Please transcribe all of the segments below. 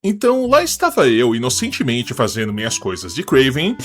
Então lá estava eu, inocentemente fazendo minhas coisas de Kraven,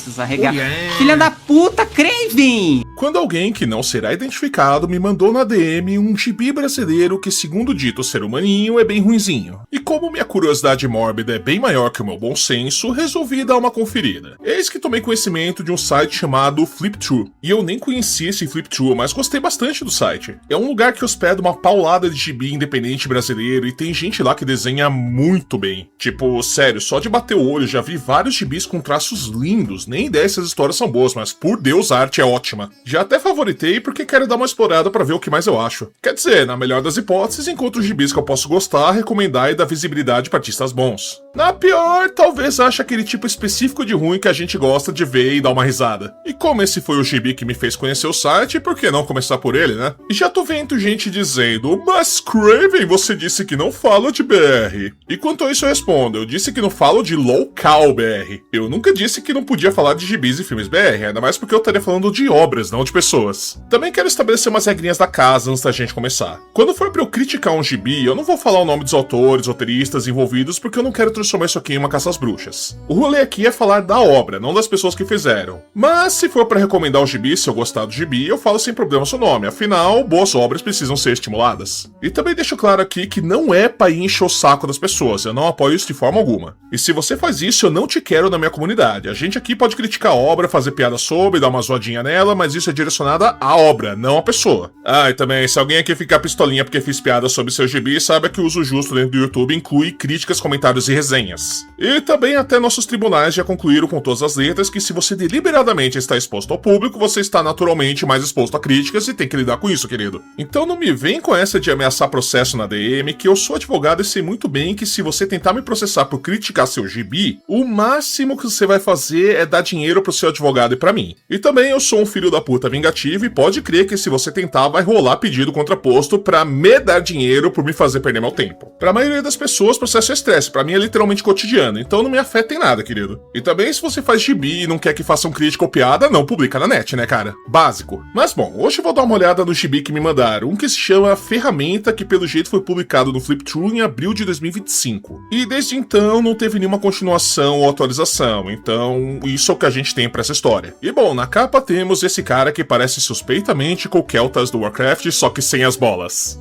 Filha da puta, Kraven! quando alguém que não será identificado me mandou na DM um gibi brasileiro que, segundo dito ser humaninho, é bem ruinzinho. E como minha curiosidade mórbida é bem maior que o meu bom senso, resolvi dar uma conferida. Eis que tomei conhecimento de um site chamado Fliptrue. E eu nem conhecia esse Fliptrue, mas gostei bastante do site. É um lugar que hospeda uma paulada de gibi independente brasileiro e tem gente lá que desenha muito bem. Tipo, sério, só de bater o olho já vi vários gibis com traços lindos, nem ideia se as histórias são boas, mas por Deus a arte é ótima. Já até favoritei porque quero dar uma explorada pra ver o que mais eu acho. Quer dizer, na melhor das hipóteses, encontro gibis que eu posso gostar, recomendar e dar visibilidade pra artistas bons. Na pior, talvez ache aquele tipo específico de ruim que a gente gosta de ver e dar uma risada. E como esse foi o gibi que me fez conhecer o site, por que não começar por ele, né? E já tô vendo gente dizendo, mas Kraven, você disse que não fala de BR. E quanto a isso eu respondo, eu disse que não falo de local BR. Eu nunca disse que não podia falar de gibis e filmes BR, ainda mais porque eu estaria falando de obras, não de pessoas. Também quero estabelecer umas regrinhas da casa antes da gente começar. Quando for pra eu criticar um gibi, eu não vou falar o nome dos autores, roteiristas envolvidos, porque eu não quero transformar isso aqui em uma caça às bruxas. O rolê aqui é falar da obra, não das pessoas que fizeram. Mas se for pra recomendar o gibi, se eu gostar do gibi, eu falo sem problema seu nome, afinal, boas obras precisam ser estimuladas. E também deixo claro aqui que não é pra ir encher o saco das pessoas, eu não apoio isso de forma alguma. E se você faz isso, eu não te quero na minha comunidade. A gente aqui pode criticar a obra, fazer piada sobre, dar uma zoadinha nela, mas isso é direcionado à obra, não à pessoa. Ah, e também, se alguém aqui ficar pistolinha porque fiz piada sobre seu gibi, saiba que o uso justo dentro do YouTube inclui críticas, comentários e resenhas. E também até nossos tribunais já concluíram com todas as letras que se você deliberadamente está exposto ao público, você está naturalmente mais exposto a críticas e tem que lidar com isso, querido. Então não me vem com essa de ameaçar processo na DM, que eu sou advogado e sei muito bem que se você tentar me processar por criticar seu gibi, o máximo que você vai fazer é dar dinheiro pro seu advogado e pra mim. E também eu sou um filho da puta vingativo e pode crer que se você tentar vai rolar pedido contraposto pra me dar dinheiro por me fazer perder meu tempo. Pra maioria das pessoas, processo é estresse, pra mim é literalmente cotidiano, então não me afeta em nada, querido. E também se você faz gibi e não quer que façam crítica ou piada, não publica na net, né, cara? Básico. Mas bom, hoje eu vou dar uma olhada no gibi que me mandaram, um que se chama Ferramenta, que pelo jeito foi publicado no Fliptrue em abril de 2025. E desde então não teve nenhuma continuação ou atualização, então isso é o que a gente tem pra essa história. E bom, na capa temos esse cara que parece suspeitamente com o Keltas do Warcraft, só que sem as bolas.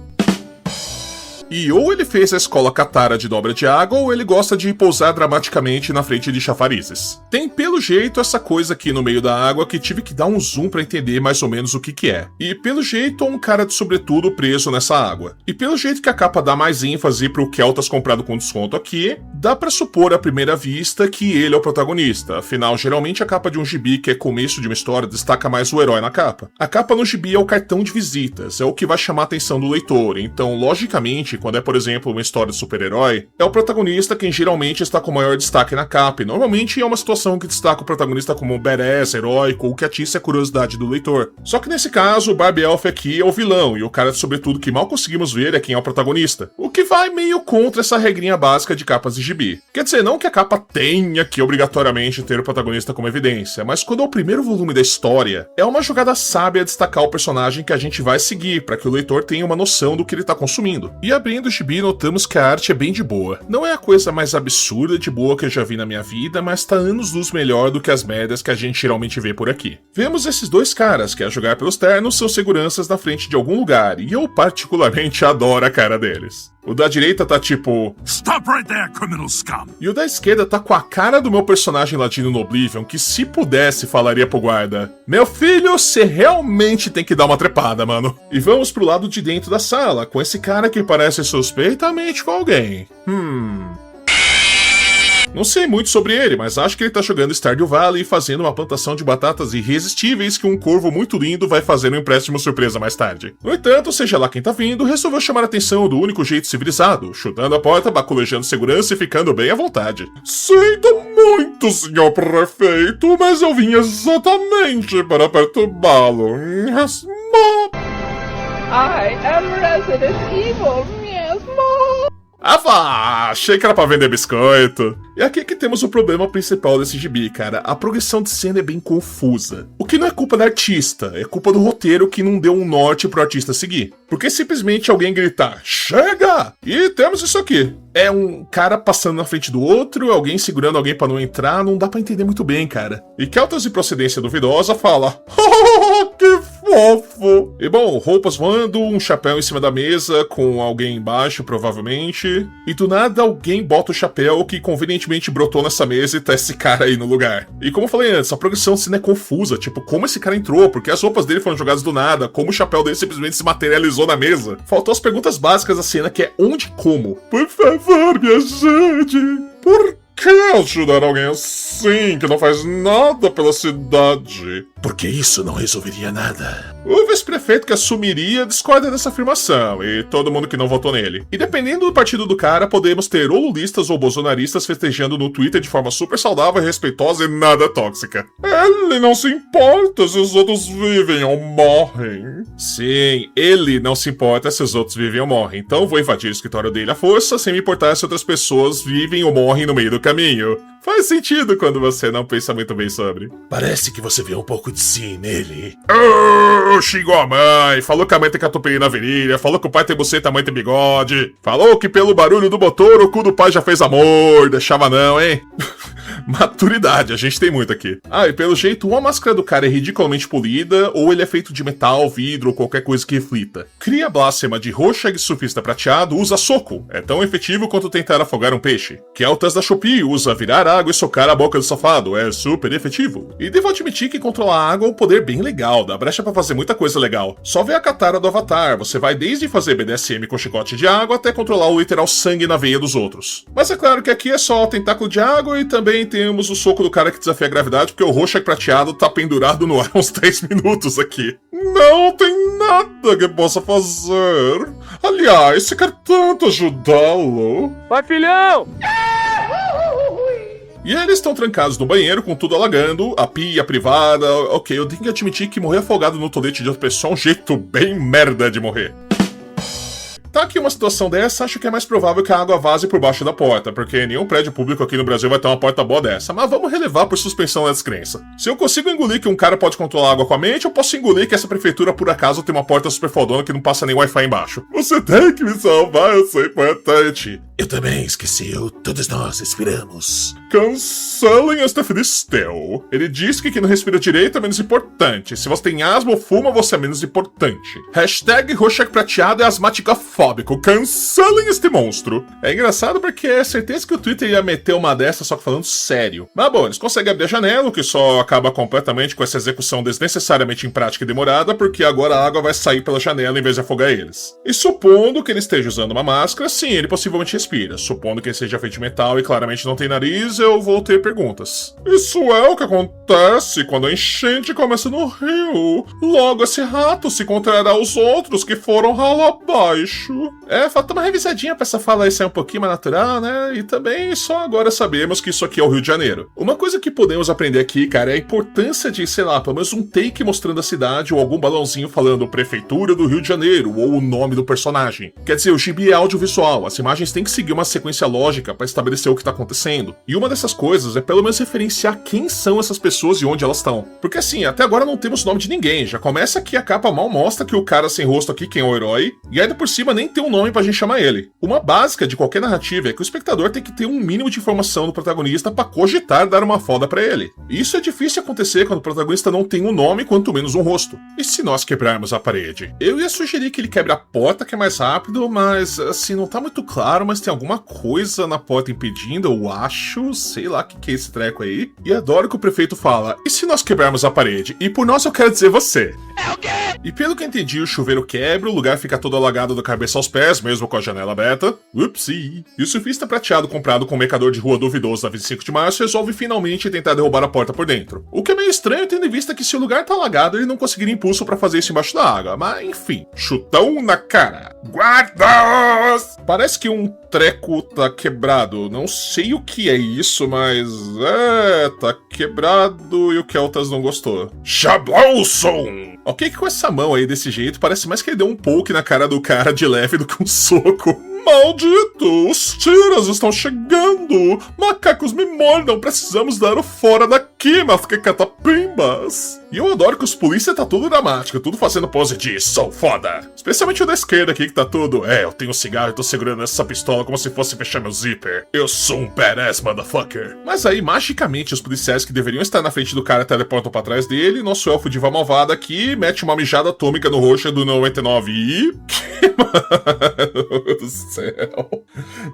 E ou ele fez a escola Katara de dobra de água, ou ele gosta de pousar dramaticamente na frente de chafarizes. Tem pelo jeito essa coisa aqui no meio da água que tive que dar um zoom pra entender mais ou menos o que é. E pelo jeito um cara de sobretudo preso nessa água. E pelo jeito que a capa dá mais ênfase pro Keltas comprado com desconto aqui, dá pra supor à primeira vista que ele é o protagonista. Afinal, geralmente a capa de um gibi que é começo de uma história destaca mais o herói na capa. A capa no gibi é o cartão de visitas, é o que vai chamar a atenção do leitor, então logicamente quando é, por exemplo, uma história de super-herói, é o protagonista quem geralmente está com maior destaque na capa, e normalmente é uma situação que destaca o protagonista como badass, heróico, ou que atiça a curiosidade do leitor. Só que nesse caso, o Barbie Elf aqui é o vilão, e o cara, sobretudo, que mal conseguimos ver é quem é o protagonista. O que vai meio contra essa regrinha básica de capas de gibi. Quer dizer, não que a capa tenha que obrigatoriamente ter o protagonista como evidência, mas quando é o primeiro volume da história, é uma jogada sábia destacar o personagem que a gente vai seguir, para que o leitor tenha uma noção do que ele está consumindo. E abrindo o gibi, notamos que a arte é bem de boa. Não é a coisa mais absurda de boa que eu já vi na minha vida, mas tá anos-luz melhor do que as médias que a gente geralmente vê por aqui. Vemos esses dois caras que, a jogar pelos ternos, são seguranças na frente de algum lugar, e eu particularmente adoro a cara deles. O da direita tá tipo... Stop right there, criminal scum! E o da esquerda tá com a cara do meu personagem ladino no Oblivion, que se pudesse falaria pro guarda: meu filho, você realmente tem que dar uma trepada, mano. E vamos pro lado de dentro da sala, com esse cara que parece suspeitamente com alguém. Não sei muito sobre ele, mas acho que ele tá jogando Stardew Valley e fazendo uma plantação de batatas irresistíveis que um corvo muito lindo vai fazer um empréstimo surpresa mais tarde. No entanto, seja lá quem tá vindo, resolveu chamar a atenção do único jeito civilizado, chutando a porta, baculejando segurança e ficando bem à vontade. Sinto muito, senhor prefeito, mas eu vim exatamente para perturbá-lo. I am Resident Evil mesmo. Ah, vá! Achei que era pra vender biscoito. E aqui é que temos o problema principal desse gibi, cara. A progressão de cena é bem confusa. O que não é culpa do artista, é culpa do roteiro que não deu um norte pro artista seguir. Porque simplesmente alguém gritar, chega! E temos isso aqui. É um cara passando na frente do outro, alguém segurando alguém pra não entrar, não dá pra entender muito bem, cara. E Keltas de procedência duvidosa fala, que fofo! E bom, roupas voando, um chapéu em cima da mesa, com alguém embaixo, provavelmente. E do nada alguém bota o chapéu que convenientemente brotou nessa mesa e tá esse cara aí no lugar. E como eu falei antes, a progressão de cena é confusa, tipo, como esse cara entrou, porque as roupas dele foram jogadas do nada, como o chapéu dele simplesmente se materializou na mesa. Faltou as perguntas básicas da cena, que é onde e como. Por favor, me ajude. Por que ajudar alguém assim, que não faz nada pela cidade? Porque isso não resolveria nada. O vice-prefeito que assumiria discorda dessa afirmação, e todo mundo que não votou nele. E dependendo do partido do cara, podemos ter ou lulistas ou bolsonaristas festejando no Twitter de forma super saudável, respeitosa e nada tóxica. Ele não se importa se os outros vivem ou morrem. Sim, ele não se importa se os outros vivem ou morrem. Então vou invadir o escritório dele à força, sem me importar se outras pessoas vivem ou morrem no meio do caminho. Faz sentido quando você não pensa muito bem sobre. Parece que você vê um pouco de si nele. Xingou a mãe, falou que a mãe tem catupiry na virilha, falou que o pai tem buceta, a mãe tem bigode, falou que pelo barulho do motor o cu do pai já fez amor, deixava não, hein? Maturidade, a gente tem muito aqui. Ah, e pelo jeito, ou a máscara do cara é ridiculamente polida, ou ele é feito de metal, vidro ou qualquer coisa que reflita. Cria blasfema de Rorschach surfista prateado usa soco. É tão efetivo quanto tentar afogar um peixe. Keltas da Shopee usa virar água e socar a boca do safado. É super efetivo. E devo admitir que controlar a água é um poder bem legal, dá brecha pra fazer muita coisa legal. Só vê a Katara do Avatar, você vai desde fazer BDSM com chicote de água até controlar o literal sangue na veia dos outros. Mas é claro que aqui é só tentáculo de água e também temos o soco do cara que desafia a gravidade, porque o Rorschach prateado tá pendurado no ar uns 3 minutos aqui. Não tem nada que possa fazer. Aliás, se quer tanto ajudá-lo. Vai, filhão! E eles estão trancados no banheiro, com tudo alagando, a pia privada. Ok, eu tenho que admitir que morrer afogado no tolete de outra pessoa é um jeito bem merda de morrer. Tá aqui uma situação dessa, acho que é mais provável que a água vaze por baixo da porta, porque nenhum prédio público aqui no Brasil vai ter uma porta boa dessa, mas vamos relevar por suspensão da descrença. Se eu consigo engolir que um cara pode controlar a água com a mente, eu posso engolir que essa prefeitura por acaso tem uma porta super fodona que não passa nem Wi-Fi embaixo. Você tem que me salvar, eu sou importante. Eu também esqueci, todos nós respiramos. Cancelem a Stephanie Stell. Ele diz que quem não respira direito é menos importante. Se você tem asma ou fuma, você é menos importante. Hashtag Rorschach prateado é asmático-fóbico. Cancelem este monstro. É engraçado porque é certeza que o Twitter ia meter uma dessa, só que falando sério. Mas bom, eles conseguem abrir a janela, o que só acaba completamente com essa execução desnecessariamente imprática e demorada, porque agora a água vai sair pela janela em vez de afogar eles. E supondo que ele esteja usando uma máscara, sim, ele possivelmente respira. Supondo que ele seja feito de metal e claramente não tem nariz, eu vou ter perguntas. Isso é o que acontece quando a enchente começa no rio. Logo esse rato se encontrará os outros que foram ralo abaixo. Falta uma revisadinha pra essa fala aí ser um pouquinho mais natural, né? E também só agora sabemos que isso aqui é o Rio de Janeiro. Uma coisa que podemos aprender aqui, cara, é a importância de, sei lá, pelo menos um take mostrando a cidade ou algum balãozinho falando Prefeitura do Rio de Janeiro ou o nome do personagem. Quer dizer, o gibi é audiovisual, as imagens têm que seguir uma sequência lógica pra estabelecer o que tá acontecendo. E uma dessas coisas é pelo menos referenciar quem são essas pessoas e onde elas estão. Porque assim, até agora não temos nome de ninguém, já começa que a capa mal mostra que o cara sem rosto aqui, quem é o herói, e ainda por cima nem tem um nome pra gente chamar ele. Uma básica de qualquer narrativa é que o espectador tem que ter um mínimo de informação do protagonista pra cogitar dar uma foda pra ele. E isso é difícil acontecer quando o protagonista não tem um nome, quanto menos um rosto. E se nós quebrarmos a parede? Eu ia sugerir que ele quebre a porta, que é mais rápido, mas assim, não tá muito claro, mas tem alguma coisa na porta impedindo, eu acho, sei lá o que é esse treco aí. E adoro que o prefeito fala, e se nós quebrarmos a parede? E por nós eu quero dizer você. É o quê? E pelo que entendi, o chuveiro quebra, o lugar fica todo alagado da cabeça aos pés, mesmo com a janela aberta. Upsi. E o surfista prateado comprado com um mercador de rua duvidoso na 25 de março resolve finalmente tentar derrubar a porta por dentro. O que é meio estranho tendo em vista que se o lugar tá alagado, ele não conseguiria impulso pra fazer isso embaixo da água. Mas enfim, chutão na cara. Guardas! Parece que um treco tá quebrado. Não sei o que é isso, mas tá quebrado e o Keltas não gostou. Shablowson! Ok que com essa mão aí desse jeito, parece mais que ele deu um poke na cara do cara de leve do que um soco. Maldito! Os tiras estão chegando! Macacos me mordam! Precisamos dar o fora daqui, mas que catapimbas! E eu adoro que os polícia tá tudo dramático, tudo fazendo pose de sou foda. Especialmente o da esquerda aqui que tá tudo, eu tenho um cigarro e tô segurando essa pistola como se fosse fechar meu zíper. Eu sou um badass motherfucker. Mas aí, magicamente, os policiais que deveriam estar na frente do cara teleportam pra trás dele, nosso elfo diva malvada aqui mete uma mijada atômica no roxo do 99 e... Mano do céu.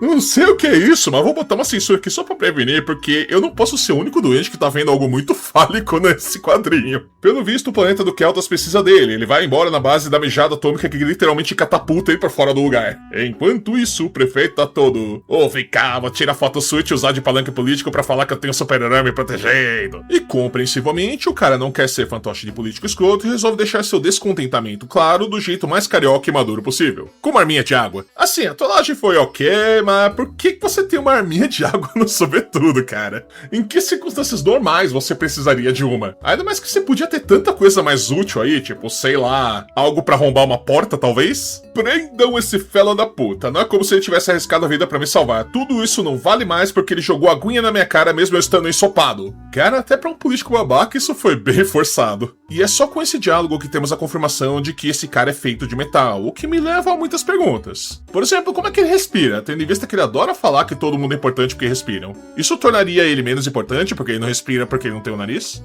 Não sei o que é isso, mas vou botar uma censura aqui só pra prevenir, porque eu não posso ser o único doente que tá vendo algo muito fálico nesse quadrinho. Pelo visto, o planeta do Keltas precisa dele. Ele vai embora na base da mijada atômica que literalmente catapulta ele pra fora do lugar. Enquanto isso, o prefeito tá todo... vem cá, vou tirar foto sua e te usar de palanque político pra falar que eu tenho um super-herói me protegendo. E compreensivelmente, o cara não quer ser fantoche de político escroto e resolve deixar seu descontentamento claro do jeito mais carioca e maduro possível. Com uma arminha de água. Assim, a trollagem foi ok, mas por que você tem uma arminha de água no sobretudo, cara? Em que circunstâncias normais você precisaria de uma? Ainda mais que você podia ter tanta coisa mais útil aí, tipo, sei lá, algo pra arrombar uma porta, talvez? Prendam esse fela da puta, não é como se ele tivesse arriscado a vida pra me salvar. Tudo isso não vale mais porque ele jogou aguinha na minha cara mesmo eu estando ensopado. Cara, até pra um político babaca isso foi bem forçado. E é só com esse diálogo que temos a confirmação de que esse cara é feito de metal, o que me leva a muitas perguntas. Por exemplo, como é que ele respira, tendo em vista que ele adora falar que todo mundo é importante porque respiram? Isso tornaria ele menos importante porque ele não respira porque ele não tem o nariz?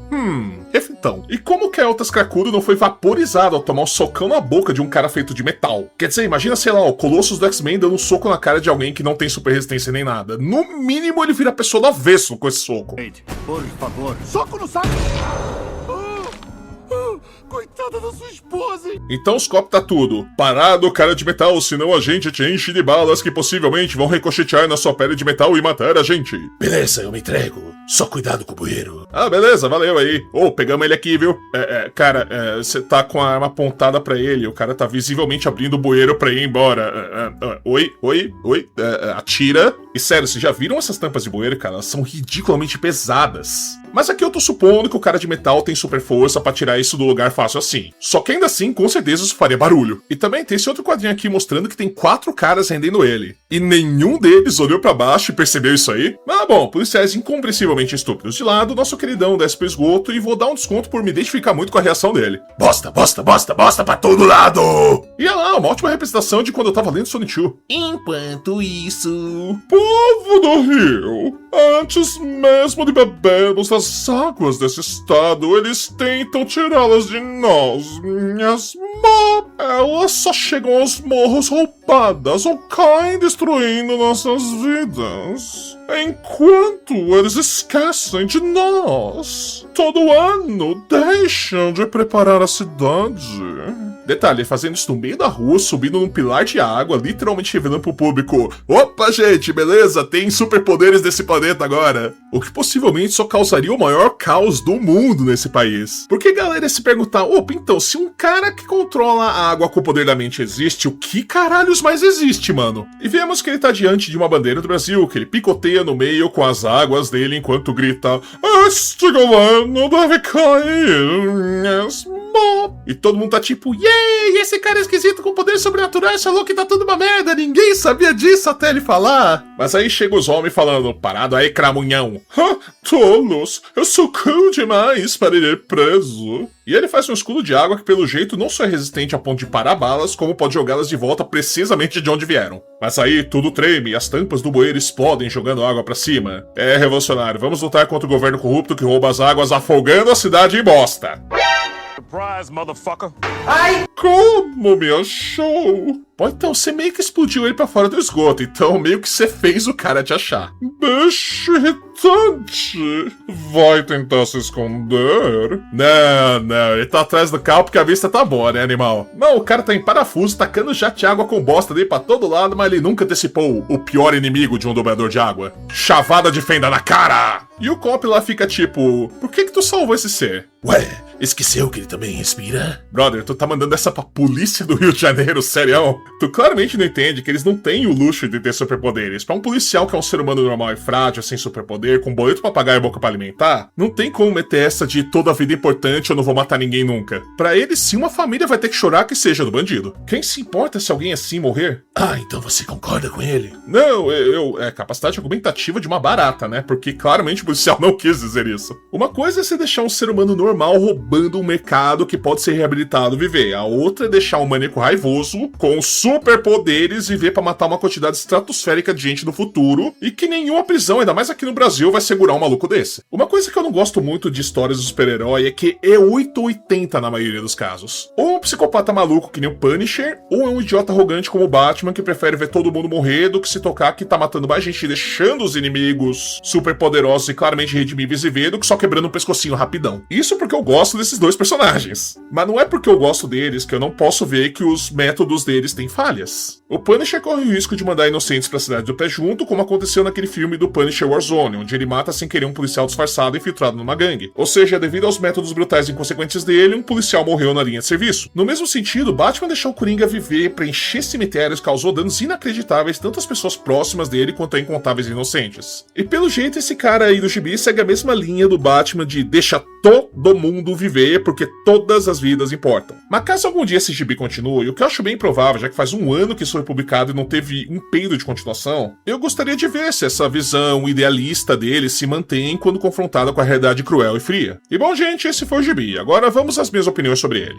Reflitão. E como o Keltas cracudo não foi vaporizado ao tomar um socão na boca de um cara feito de metal? Quer dizer, imagina, sei lá, o Colossus do X-Men dando um soco na cara de alguém que não tem super resistência nem nada. No mínimo ele vira a pessoa do avesso com esse soco. Por favor. Soco no saco! Coitada da sua esposa! Então os copos tá tudo. Parado, cara de metal, senão a gente te enche de balas que possivelmente vão ricochetear na sua pele de metal e matar a gente. Beleza, eu me entrego. Só cuidado com o bueiro. Ah, beleza, valeu aí. Pegamos ele aqui, viu? Cara, você tá com a arma apontada pra ele, o cara tá visivelmente abrindo o bueiro pra ir embora. Oi, atira. E sério, vocês já viram essas tampas de bueiro, cara? Elas são ridiculamente pesadas. Mas aqui eu tô supondo que o cara de metal tem super força pra tirar isso do lugar fácil assim. Só que ainda assim, com certeza isso faria barulho. E também tem esse outro quadrinho aqui mostrando que tem 4 caras rendendo ele. E nenhum deles olhou pra baixo e percebeu isso aí. Mas bom, policiais incompreensivelmente estúpidos de lado, nosso queridão desce pro esgoto e vou dar um desconto por me identificar muito com a reação dele. Bosta, bosta, bosta, bosta pra todo lado! E olha lá, uma ótima representação de quando eu tava lendo Sonic 2. Enquanto isso... Povo do Rio, antes mesmo de bebermos das águas desse estado, eles tentam tirá-las de nós, minhas mãos. Elas só chegam aos morros roubadas ou caem destruindo nossas vidas. Enquanto eles esquecem de nós. Todo ano deixam de preparar a cidade. Detalhe, fazendo isso no meio da rua, subindo num pilar de água, literalmente revelando pro público: opa, gente, beleza? Tem superpoderes desse planeta agora. O que possivelmente só causaria o maior caos do mundo nesse país. Porque a galera ia se perguntar: opa, então, se um cara que controla a água com o poder da mente existe, o que caralhos mais existe, mano? E vemos que ele tá diante de uma bandeira do Brasil, que ele picoteia no meio com as águas dele enquanto grita: este governo deve cair mesmo. E todo mundo tá tipo: yay, esse cara é esquisito com poder sobrenatural falou que tá tudo uma merda, ninguém sabia disso até ele falar. Mas aí chega os homens falando: parado aí, cramunhão. Tolos, eu sou cool demais para ir preso. E ele faz um escudo de água que pelo jeito não só é resistente a ponto de parar balas, como pode jogá-las de volta precisamente de onde vieram. Mas aí tudo treme e as tampas do bueiro explodem jogando água pra cima. É revolucionário, vamos lutar contra o governo corrupto que rouba as águas afogando a cidade em bosta. Surprise, motherfucker! Ai! Como me achou? Pô, então você meio que explodiu ele pra fora do esgoto, então meio que você fez o cara te achar. Bicho irritante. Vai tentar se esconder? Não, ele tá atrás do carro porque a vista tá boa, né, animal? Não, o cara tá em parafuso, tacando jato de água com bosta dele pra todo lado, mas ele nunca antecipou o pior inimigo de um dobrador de água. Chavada de fenda na cara! E o Cop lá fica tipo: por que tu salvou esse ser? Ué, esqueceu que ele também respira. Brother, tu tá mandando essa pra polícia do Rio de Janeiro, sério? Tu claramente não entende que eles não têm o luxo de ter superpoderes. Pra um policial que é um ser humano normal e frágil, sem superpoder, com boleto pra pagar e boca pra alimentar, não tem como meter essa de toda a vida é importante, eu não vou matar ninguém nunca. Pra eles, sim, uma família vai ter que chorar que seja do bandido. Quem se importa se alguém assim morrer? Ah, então você concorda com ele? Não, é capacidade argumentativa de uma barata, né? Porque claramente o policial não quis dizer isso. Uma coisa é você deixar um ser humano normal roubando um mercado que pode ser reabilitado viver. A outra é deixar um maníaco raivoso, com superpoderes, viver pra matar uma quantidade estratosférica de gente no futuro, e que nenhuma prisão, ainda mais aqui no Brasil, vai segurar um maluco desse. Uma coisa que eu não gosto muito de histórias do super-herói é que é 880 na maioria dos casos. Ou é um psicopata maluco que nem o Punisher, ou é um idiota arrogante como o Batman que prefere ver todo mundo morrer do que se tocar que tá matando mais gente, deixando os inimigos superpoderosos e claramente redimíveis e ver do que só quebrando um pescocinho rapidão. Isso porque eu gosto desses dois personagens. Mas não é porque eu gosto deles que eu não posso ver que os métodos deles têm falhas. O Punisher corre o risco de mandar inocentes pra cidade do pé junto, como aconteceu naquele filme do Punisher Warzone, onde ele mata sem querer um policial disfarçado infiltrado numa gangue. Ou seja, devido aos métodos brutais e inconsequentes dele, um policial morreu na linha de serviço. No mesmo sentido, Batman deixou o Coringa viver, preencher cemitérios, causou danos inacreditáveis tanto às pessoas próximas dele quanto a incontáveis inocentes. E pelo jeito, esse cara aí do gibi segue a mesma linha do Batman de deixa todo mundo viver porque todas as vidas importam. Mas caso algum dia esse gibi continue, o que eu acho bem provável, já que faz um ano que isso foi publicado e não teve um peido de continuação, eu gostaria de ver se essa visão idealista dele se mantém quando confrontada com a realidade cruel e fria. E bom, gente, esse foi o gibi. Agora vamos às minhas opiniões sobre ele.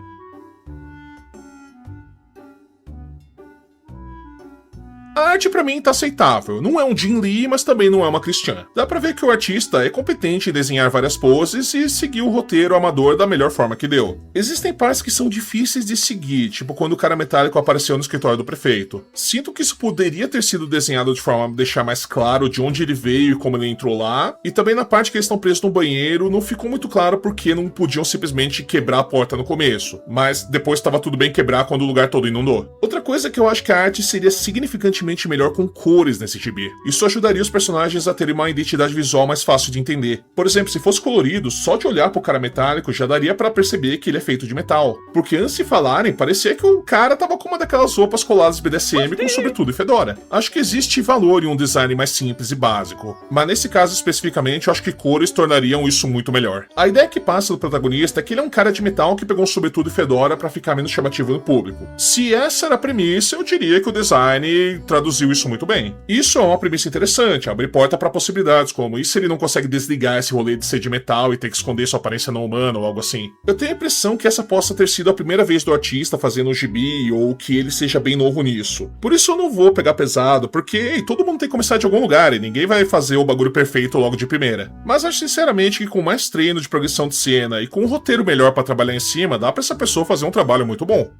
A arte pra mim tá aceitável, não é um Jim Lee, mas também não é uma Christian. Dá pra ver que o artista é competente em desenhar várias poses e seguiu o roteiro amador da melhor forma que deu. Existem partes que são difíceis de seguir, tipo quando o cara metálico apareceu no escritório do prefeito. Sinto que isso poderia ter sido desenhado de forma a deixar mais claro de onde ele veio e como ele entrou lá, e também na parte que eles estão presos no banheiro não ficou muito claro porque não podiam simplesmente quebrar a porta no começo, mas depois estava tudo bem quebrar quando o lugar todo inundou. Outra coisa é que eu acho que a arte seria significantemente melhor com cores nesse gibi. Isso ajudaria os personagens a terem uma identidade visual mais fácil de entender. Por exemplo, se fosse colorido, só de olhar pro cara metálico já daria pra perceber que ele é feito de metal. Porque antes de falarem, parecia que o cara tava com uma daquelas roupas coladas BDSM com sobretudo e fedora. Acho que existe valor em um design mais simples e básico. Mas nesse caso especificamente, eu acho que cores tornariam isso muito melhor. A ideia que passa do protagonista é que ele é um cara de metal que pegou um sobretudo e fedora pra ficar menos chamativo no público. Se essa era a premissa, eu diria que o design traduziu isso muito bem. Isso é uma premissa interessante, abre porta para possibilidades como e se ele não consegue desligar esse rolê de ser de metal e ter que esconder sua aparência não humana ou algo assim. Eu tenho a impressão que essa possa ter sido a primeira vez do artista fazendo um gibi ou que ele seja bem novo nisso. Por isso eu não vou pegar pesado, porque todo mundo tem que começar de algum lugar e ninguém vai fazer o bagulho perfeito logo de primeira. Mas acho sinceramente que com mais treino de progressão de cena e com um roteiro melhor para trabalhar em cima, dá para essa pessoa fazer um trabalho muito bom.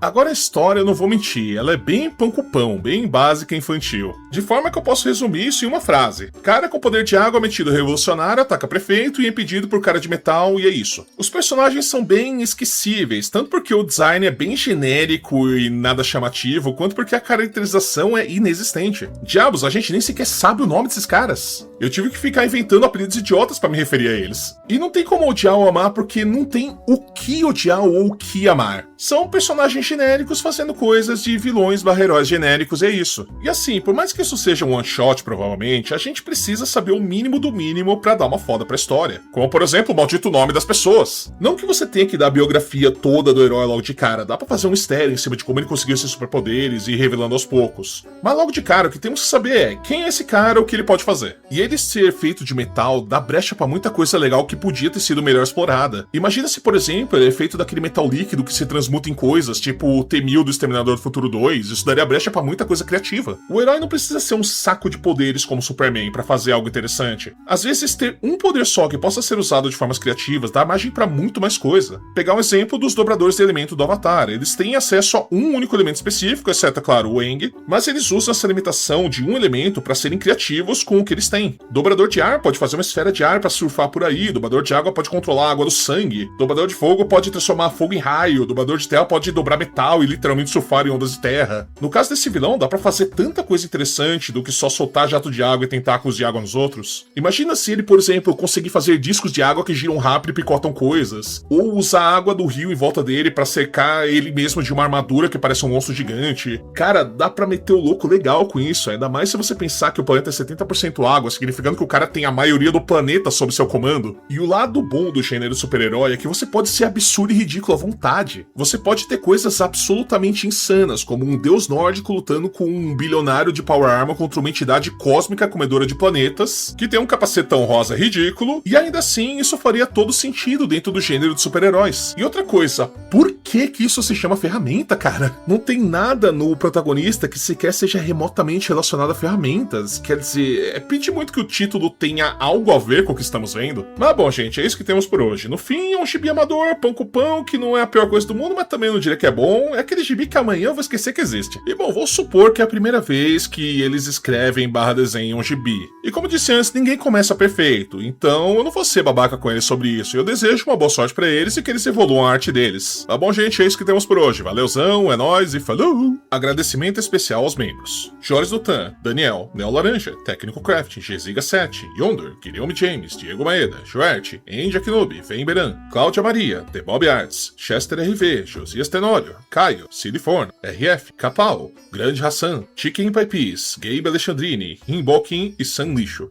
Agora a história, eu não vou mentir, ela é bem pão com pão, bem básica e infantil. De forma que eu posso resumir isso em uma frase. Cara com poder de água metido revolucionário ataca prefeito e é impedido por cara de metal e é isso. Os personagens são bem esquecíveis, tanto porque o design é bem genérico e nada chamativo, quanto porque a caracterização é inexistente. Diabos, a gente nem sequer sabe o nome desses caras. Eu tive que ficar inventando apelidos idiotas pra me referir a eles. E não tem como odiar ou amar porque não tem o que odiar ou o que amar. São personagens genéricos fazendo coisas de vilões/heróis genéricos, é isso. E assim, por mais que isso seja um one shot provavelmente, a gente precisa saber o mínimo do mínimo pra dar uma foda pra história. Como por exemplo o maldito nome das pessoas. Não que você tenha que dar a biografia toda do herói logo de cara, dá pra fazer um mistério em cima de como ele conseguiu esses superpoderes e ir revelando aos poucos. Mas logo de cara o que temos que saber é quem é esse cara, o que ele pode fazer. E ele ser feito de metal dá brecha pra muita coisa legal que podia ter sido melhor explorada. Imagina se por exemplo ele é feito daquele metal líquido que se transmuta em coisas, tipo o T-1000 do Exterminador do Futuro 2, isso daria brecha pra muita coisa criativa. O herói não precisa ser um saco de poderes como Superman pra fazer algo interessante. Às vezes ter um poder só que possa ser usado de formas criativas dá margem pra muito mais coisa. Pegar um exemplo dos dobradores de elemento do Avatar, eles têm acesso a um único elemento específico, exceto, claro, o Aang, mas eles usam essa limitação de um elemento pra serem criativos com o que eles têm. Dobrador de ar pode fazer uma esfera de ar pra surfar por aí, dublador de água pode controlar a água do sangue, dublador de fogo pode transformar fogo em raio, dublador de terra pode dobrar metal e literalmente surfar em ondas de terra. No caso desse vilão, dá pra fazer tanta coisa interessante do que só soltar jato de água e tentáculos de água nos outros. Imagina se ele, por exemplo, conseguir fazer discos de água que giram rápido e picotam coisas, ou usar a água do rio em volta dele pra cercar ele mesmo de uma armadura que parece um monstro gigante. Cara, dá pra meter o louco legal com isso, ainda mais se você pensar que o planeta é 70% água, significando que o cara tem a maioria do planeta sob seu comando. E o lado bom do gênero super-herói é que você pode ser absurdo e ridículo à vontade. Você pode ter coisas absolutamente insanas, como um deus nórdico lutando com um bilionário de Power Armor contra uma entidade cósmica comedora de planetas, que tem um capacetão rosa ridículo, e ainda assim isso faria todo sentido dentro do gênero de super-heróis. E outra coisa, por que isso se chama ferramenta, cara? Não tem nada no protagonista que sequer seja remotamente relacionado a ferramentas. Quer dizer, pedir muito que o título tenha algo a ver com o que estamos vendo. Mas bom, gente, é isso que temos por hoje. No fim, é um gibi amador, pão com pão, que não é a pior coisa do mundo, mas também não diria que é bom. É aquele gibi que amanhã eu vou esquecer que existe. E bom, vou supor que é a primeira vez que eles escrevem / desenham um gibi. E como disse antes, ninguém começa perfeito, então eu não vou ser babaca com eles sobre isso. Eu desejo uma boa sorte pra eles e que eles evoluam a arte deles. Tá bom, gente? É isso que temos por hoje. Valeuzão, é nóis e falou! Agradecimento especial aos membros: Joris Dutan, Daniel, Neo Laranja, Técnico Craft, Gesiga 7, Yonder, Guilherme James, Diego Maeda, Joerte, Andy Akinobi, Vemberan, Cláudia Maria, The Bob Arts, Chester RV, Josias Tenório, Caio, Cid Forno, RF, Capau, Grande Hassan, Chicken Pie Peas, Gabe Alexandrini, Inbokin e San Lixo.